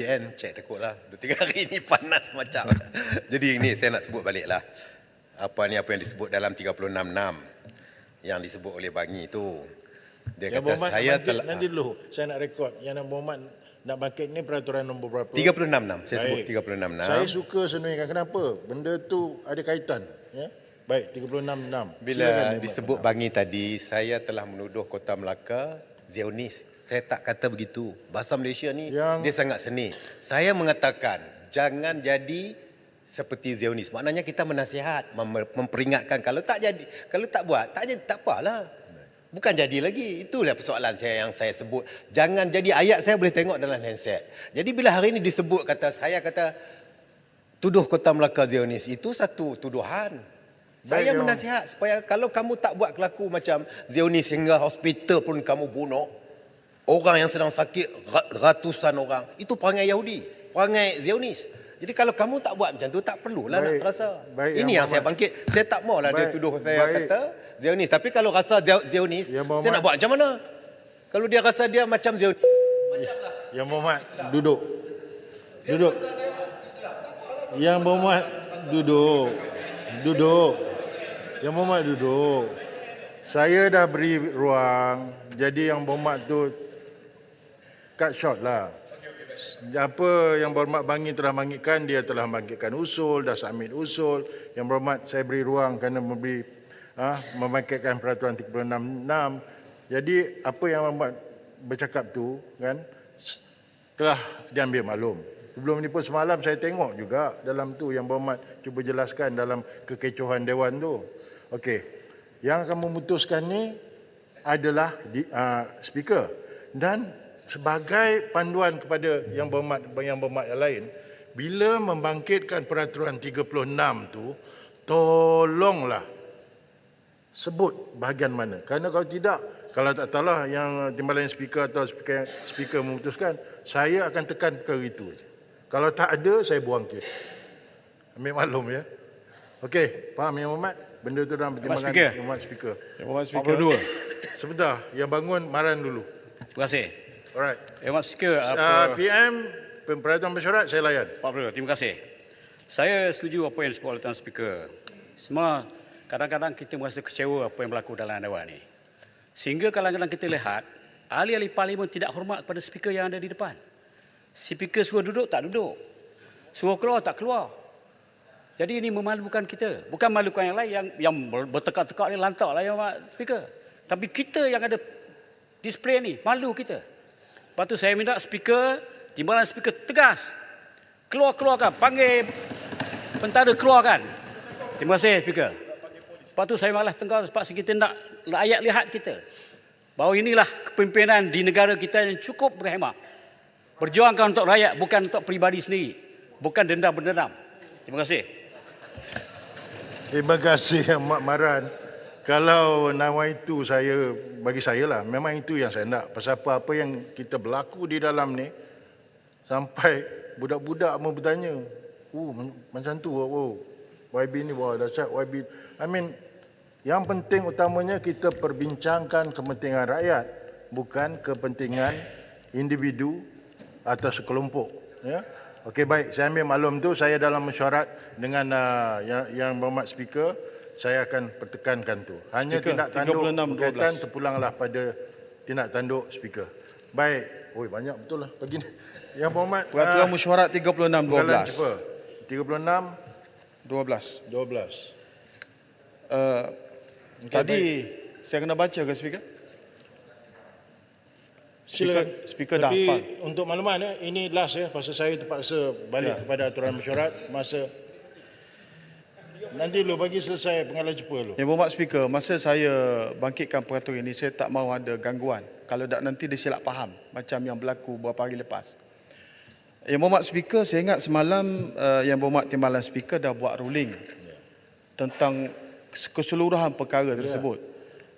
Cek tekuk lah. 2-3 hari ni panas macam. Jadi ini saya nak sebut balik lah. Apa yang disebut dalam 366 yang disebut oleh Bangi tu. Dia Yang kata Muhammad saya bangkit, telah nanti dulu saya nak rekod yang Muhammad nak bangkit ni peraturan nombor berapa? 366. Saya sebut Baik. 366. Saya suka sebenarnya, kenapa? Benda tu ada kaitan, ya. Baik, 366. Bila disebut Bangi tadi, saya telah menuduh Kota Melaka Zionis. Saya tak kata begitu. Bahasa Malaysia ni dia sangat seni. Saya mengatakan jangan jadi seperti Zionis. Maknanya kita menasihat, memperingatkan kalau tak jadi, kalau tak buat, tak jadi, tak apalah. Bukan jadi lagi. Itulah persoalan saya yang saya sebut. Jangan jadi, ayat saya boleh tengok dalam handset. Jadi bila hari ini disebut saya kata tuduh Kota Melaka Zionis, itu satu tuduhan. Saya menasihat supaya kalau kamu tak buat kelaku macam Zionis sehingga hospital pun kamu bunuh, orang yang sedang sakit ratusan orang, itu perangai Yahudi, perangai Zionis. Jadi kalau kamu tak buat macam tu, tak perlulah nak terasa. Ini yang saya bangkit. Saya tak maulah dia tuduh saya kata Zionis. Tapi kalau rasa Zionis, saya nak buat macam mana? Kalau dia rasa dia macam Zionis, macamlah. Yang Muhammad duduk. Duduk. Yang Muhammad duduk. Duduk. Yang Muhammad duduk. Saya dah beri ruang. Jadi yang Muhammad tu cut short lah. Apa yang Berhormat Bangi telah bangkitkan, dia telah bangkitkan usul, dah submit usul. Yang Berhormat saya beri ruang kerana membangkitkan peraturan 366. Jadi apa yang Berhormat bercakap tu kan telah diambil maklum. Sebelum ni pun semalam saya tengok juga dalam tu yang Berhormat cuba jelaskan dalam kekecohan Dewan tu. Okey. Yang akan memutuskan ni adalah speaker. Dan sebagai panduan kepada yang berhormat yang lain, bila membangkitkan peraturan 36 tu, tolonglah sebut bahagian mana. Kerana kalau tidak, kalau tak tahulah yang timbalan speaker atau speaker memutuskan, saya akan tekan perkara itu. Kalau tak ada, saya buang kes. Ambil maklum ya. Okey, faham yang Muhammad? Benda tu dalam pertimbangan yang Muhammad speaker. Yang Muhammad speaker 42. Sebentar, yang bangun Maran dulu. Terima kasih. Alright. Yang Muhammad speaker PM peraturan mesyuarat saya layan. Pak Bro, terima kasih. Saya setuju apa yang disebut oleh Tuan Speaker. Semua kadang-kadang kita merasa kecewa apa yang berlaku dalam dewan ini. Sehingga kadang-kadang kita lihat ahli-ahli parlimen tidak hormat kepada speaker yang ada di depan. Speaker suruh duduk, tak duduk. Suruh keluar, tak keluar. Jadi ini memalukan kita. Bukan memalukan yang lain yang bertekak-tekak ni lantak lah yang speaker. Tapi kita yang ada display ni, malu kita. Lepas tu saya minta speaker, timbalan speaker tegas. Keluarkan, panggil pentara keluarkan. Terima kasih speaker. Lepas tu saya malah tengah sebab kita nak rakyat lihat kita. Bahawa inilah kepimpinan di negara kita yang cukup berhemah. Berjuangkan untuk rakyat, bukan untuk peribadi sendiri. Bukan dendam-berdendam. Terima kasih. Terima kasih Mak Maran. Kalau nama itu bagi saya lah, memang itu yang saya nak. Pasal apa-apa yang kita berlaku di dalam ni, sampai budak-budak mau bertanya, macam tu, YB ni dahsyat, YB. Yang penting utamanya kita perbincangkan kepentingan rakyat, bukan kepentingan individu atau sekelompok. Ya? Okey, baik, saya ambil maklum tu. Saya dalam mesyuarat dengan yang berhormat speaker, saya akan pertekankan tu. Hanya speaker, tindak tanduk berkaitan 36-12. terpulanglah pada tindak tanduk speaker. Baik. Banyak betul lah pagi ni. Yang berhormat Peraturan mesyuarat 36-12. 36 12. Tadi saya kena baca ke speaker? Silakan. Speaker dah Tapi hafal. untuk makluman ini last pasal saya terpaksa balik kepada aturan mesyuarat masa nanti bagi selesai pengalaman jumpa dulu. Yang berhormat speaker, masa saya bangkitkan peraturan ini, saya tak mahu ada gangguan. Kalau tak nanti dia silap faham macam yang berlaku beberapa hari lepas. Yang berhormat speaker, saya ingat semalam yang berhormat timbalan speaker dah buat ruling tentang keseluruhan perkara tersebut.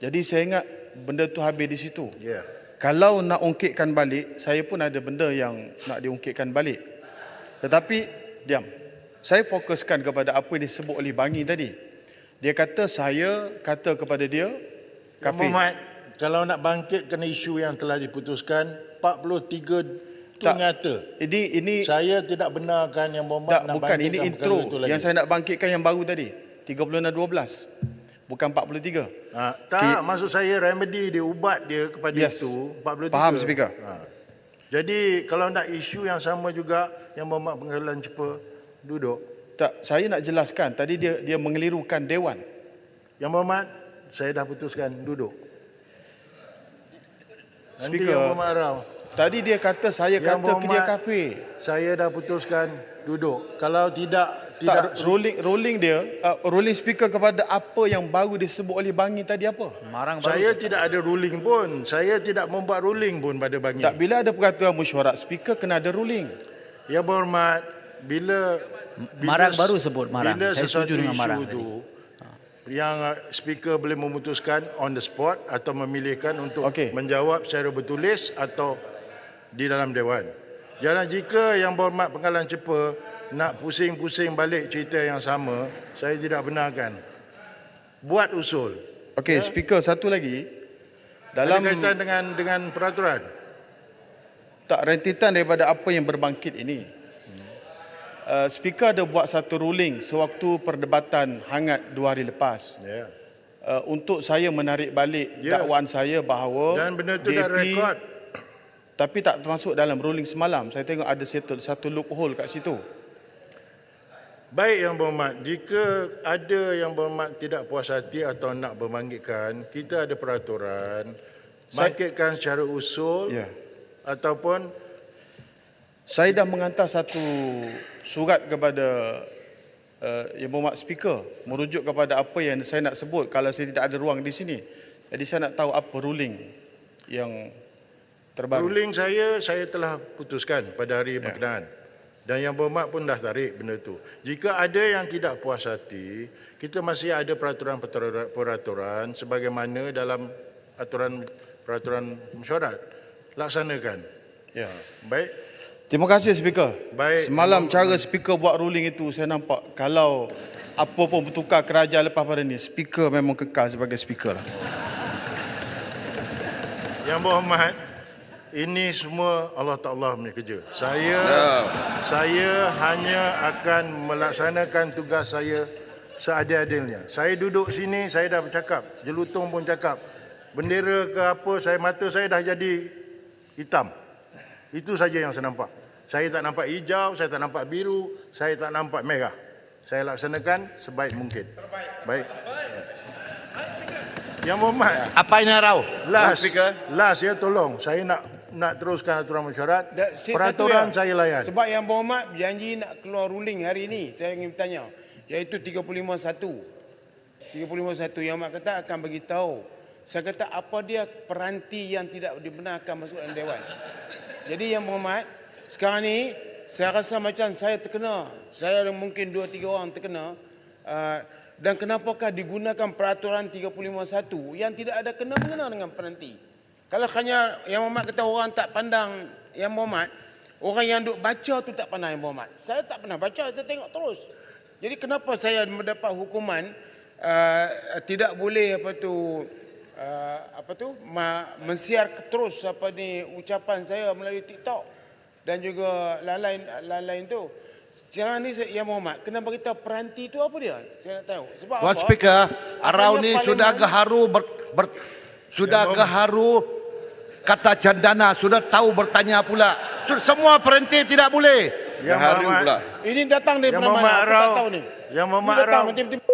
Jadi saya ingat benda tu habis di situ. Kalau nak ungkitkan balik, saya pun ada benda yang nak diungkitkan balik. Tetapi, diam. Saya fokuskan kepada apa yang disebut oleh Bangi tadi. Dia kata, saya kata kepada dia, kafir. Muhammad, kalau nak bangkitkan isu yang telah diputuskan, 43 Itu nyata. Ini Saya tidak benarkan Yang Berhormat tak, nak bukan, ini bangkitkan intro perkara itu lagi. yang saya nak bangkitkan yang baru tadi. 36-12. Bukan 43. Tak, maksud saya remedy dia, ubat dia kepada Yes. itu 43. Faham, Speaker. Jadi kalau nak isu yang sama juga Yang Berhormat Pengadilan Cepa duduk. Tak, saya nak jelaskan. Tadi dia mengelirukan Dewan. Yang Berhormat, saya dah putuskan duduk. Nanti Speaker, Yang Berhormat Arau. Tadi dia kata saya Yang kata ke dia Berhormat, kafir. Saya dah putuskan duduk. Kalau tidak Tak, ruling speaker kepada apa yang baru disebut oleh Bangi tadi apa? saya tidak ada ruling pun. Saya tidak membuat ruling pun pada Bangi. Tak, bila ada peraturan mesyuarat speaker kena ada ruling. Yang Berhormat, bila Marang baru sebut Marang. Bila Saya sesuatu setuju dengan isu Marang tu, yang speaker boleh memutuskan on the spot atau memilihkan untuk menjawab secara bertulis atau di dalam Dewan. Jangan jika Yang Berhormat Pengadilan Cepa nak pusing-pusing balik cerita yang sama, saya tidak benarkan. Buat usul. Okey, speaker satu lagi. Dalam Dalam ada kaitan dengan peraturan. tak rentitan daripada apa yang berbangkit ini. Speaker ada buat satu ruling sewaktu perdebatan hangat 2 hari lepas. Ya. Untuk saya menarik balik Ya. dakwaan saya bahawa Dan benda tu dah rekod. tapi tak termasuk dalam ruling semalam. Saya tengok ada satu loophole kat situ. Baik Yang Berhormat, jika ada Yang Berhormat tidak puas hati atau nak berbangkitkan, kita ada peraturan, bangkitkan secara usul Ya. ataupun Saya dah menghantar satu surat kepada Yang Berhormat Speaker merujuk kepada apa yang saya nak sebut kalau saya tidak ada ruang di sini. Jadi saya nak tahu apa ruling yang terbaru. ruling saya telah putuskan pada hari berkenaan. Dan Yang Berhormat pun dah tarik benda tu. Jika ada yang tidak puas hati, kita masih ada peraturan sebagaimana dalam peraturan mesyuarat. Laksanakan. Ya. Baik. Terima kasih Speaker. Baik. Semalam cara Speaker buat ruling itu saya nampak kalau apa pun bertukar kerajaan lepas pada ni, Speaker memang kekal sebagai Speaker lah. Yang Berhormat, ini semua Allah Ta'ala punya kerja. Saya hanya akan melaksanakan tugas saya seadil-adilnya. Saya duduk sini, saya dah bercakap. Jelutong pun cakap. Bendera ke apa, mata saya dah jadi hitam. Itu saja yang saya nampak. Saya tak nampak hijau, saya tak nampak biru, saya tak nampak merah. Saya laksanakan sebaik mungkin. Baik. Yang Berhormat. Apa ini Rau? Last ya, tolong. Saya nak teruskan aturan mesyuarat. Peraturan saya layan. Sebab Yang Berhormat berjanji nak keluar ruling hari ini. Saya ingin bertanya. Iaitu 351. 351 Yang Berhormat kata akan bagi tahu. Saya kata apa dia peranti yang tidak dibenarkan masuk dalam Dewan. Jadi Yang Berhormat, sekarang ni saya rasa macam saya terkena. Saya ada mungkin 2-3 orang terkena. Dan kenapakah digunakan peraturan 351 yang tidak ada kena-mengena dengan peranti? Kalau hanya Yang Berhormat kata orang tak pandang Yang Berhormat, orang yang duk baca tu tak pandang Yang Berhormat. Saya tak pernah baca, saya tengok terus. Jadi kenapa saya mendapat hukuman tidak boleh mensiar terus ucapan saya melalui TikTok dan juga lain-lain tu. Jangan ni Yang Berhormat kena beritahu peranti tu apa dia? Saya nak tahu. Sebab Tuan apa? Speaker, Arau ni Parlimen- sudah gaharu sudah gaharu kata cendana, sudah tahu bertanya pula. Semua berhenti tidak boleh. Yang Berhormat. Ini datang dari Yang mana? Berhormat Aku tak Arau. tahu ni. Yang Berhormat Ini datang Arau. tiba-tiba.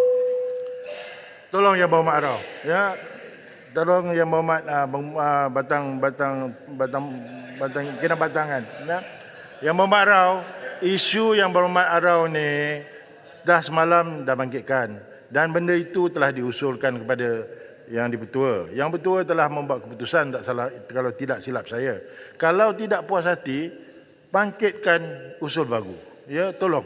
Tolong Yang Berhormat Arau. Ya. Tolong Yang Berhormat batang kena batangan. Ya. Yang Berhormat Arau, isu Yang Berhormat Arau ni dah semalam dah bangkitkan dan benda itu telah diusulkan kepada Yang Dipertua. Yang Bertua telah membuat keputusan tak salah kalau tidak silap saya. Kalau tidak puas hati, bangkitkan usul baru. Ya, tolong.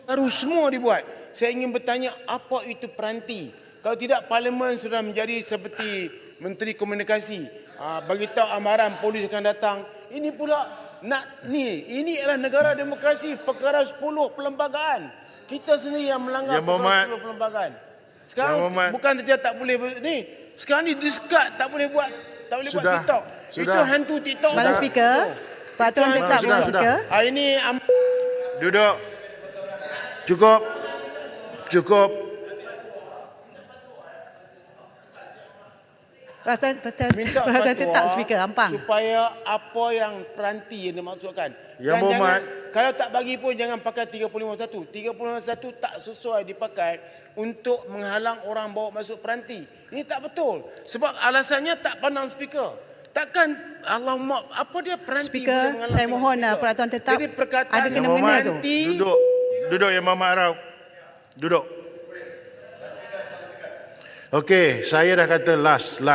Baru semua dibuat. Saya ingin bertanya apa itu peranti? Kalau tidak Parlimen sudah menjadi seperti Menteri Komunikasi. Bagi tahu amaran polis akan datang. Ini pula ini adalah negara demokrasi, perkara 10 perlembagaan. Kita sendiri yang melanggar Yang Berhormat. perkara 10 perlembagaan. Sekarang Yang Berhormat. bukan saja tak boleh ni. Sekarang ni diskat tak boleh buat Sudah. TikTok. Itu hantu TikTok. Madam Speaker, Peraturan tetap sudah, Speaker. Ini Duduk. Cukup. Cukup. minta Peraturan fatwa tetap Speaker. Ampang. supaya apa yang peranti yang dimaksudkan. Yang Dan berhormat. kalau tak bagi pun jangan pakai 351. 351 tak sesuai dipakai untuk menghalang orang bawa masuk peranti. Ini tak betul. Sebab alasannya tak pandang speaker. Takkan Allahumma apa dia peranti Speaker, boleh menghalang saya dengan mohon speaker? peraturan tetap Jadi perkataan ada Yang kena-mengena berhormat. tu. peranti Duduk. Duduk Yang Berhormat Rao. Duduk. Okey, saya dah kata last.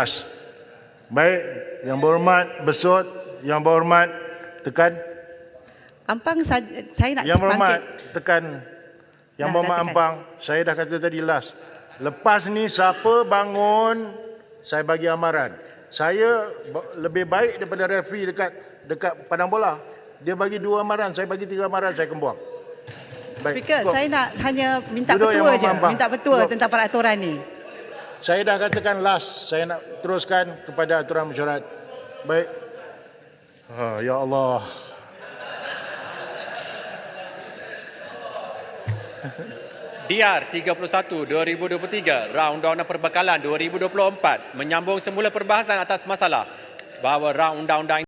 Baik, Yang Berhormat Besut, Yang Berhormat tekan. Ampang saya nak Yang Berhormat bangkit. tekan. Yang Dah Berhormat tekan. Ampang, saya dah kata tadi last. Lepas ni siapa bangun, saya bagi amaran. Saya lebih baik daripada referee dekat padang bola. Dia bagi 2 amaran, saya bagi 3 amaran, saya akan buang. Baik. Speaker, cukup. saya nak hanya minta Duduk, Yang petua je. Berhormat Ampang. Minta petua Duduk. tentang peraturan ni. Saya dah katakan last, saya nak teruskan kepada aturan mesyuarat. Baik. Ya Allah. DR 31 2023 Rang Undang-Undang Perbekalan 2024 menyambung semula perbahasan atas masalah bahawa Rang Undang-Undang